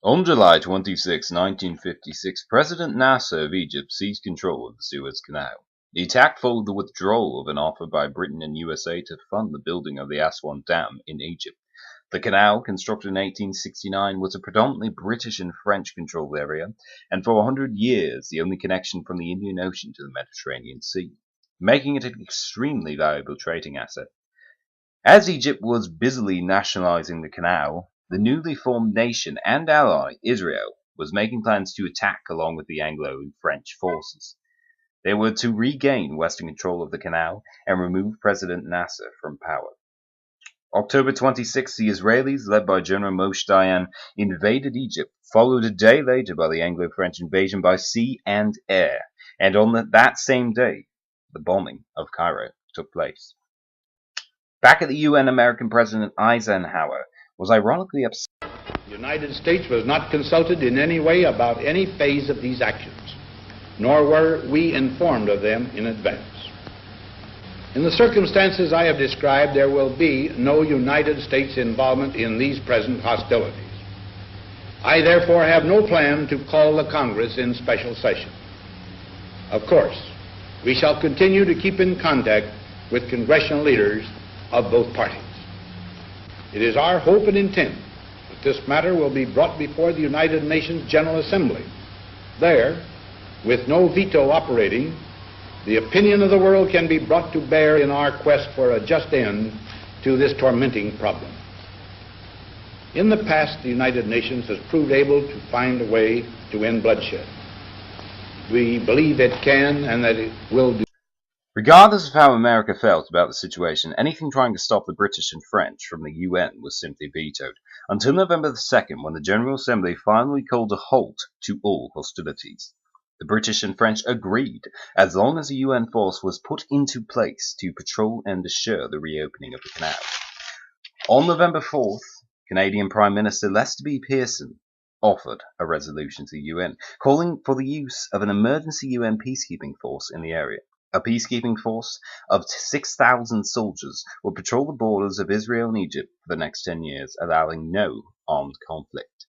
On July 26, 1956, President Nasser of Egypt seized control of the Suez Canal. The attack followed the withdrawal of an offer by Britain and USA to fund the building of the Aswan Dam in Egypt. The canal, constructed in 1869, was a predominantly British and French-controlled area, and for 100 years the only connection from the Indian Ocean to the Mediterranean Sea, making it an extremely valuable trading asset. As Egypt was busily nationalizing the canal, the newly formed nation and ally, Israel, was making plans to attack along with the Anglo and French forces. They were to regain Western control of the canal and remove President Nasser from power. October 26, the Israelis, led by General Moshe Dayan, invaded Egypt, followed a day later by the Anglo-French invasion by sea and air, and on that same day, the bombing of Cairo took place. Back at the UN, American President Eisenhower was ironically upset. The United States was not consulted in any way about any phase of these actions, nor were we informed of them in advance. In the circumstances I have described, there will be no United States involvement in these present hostilities. I therefore have no plan to call the Congress in special session. Of course, we shall continue to keep in contact with congressional leaders of both parties. It is our hope and intent that this matter will be brought before the United Nations General Assembly. There, with no veto operating, the opinion of the world can be brought to bear in our quest for a just end to this tormenting problem. In the past, the United Nations has proved able to find a way to end bloodshed. We believe it can and that it will do. Regardless of how America felt about the situation, anything trying to stop the British and French from the UN was simply vetoed, until November 2nd, when the General Assembly finally called a halt to all hostilities. The British and French agreed, as long as a UN force was put into place to patrol and assure the reopening of the canal. On November 4th, Canadian Prime Minister Lester B. Pearson offered a resolution to the UN, calling for the use of an emergency UN peacekeeping force in the area. A peacekeeping force of 6,000 soldiers would patrol the borders of Israel and Egypt for the next 10 years, allowing no armed conflict.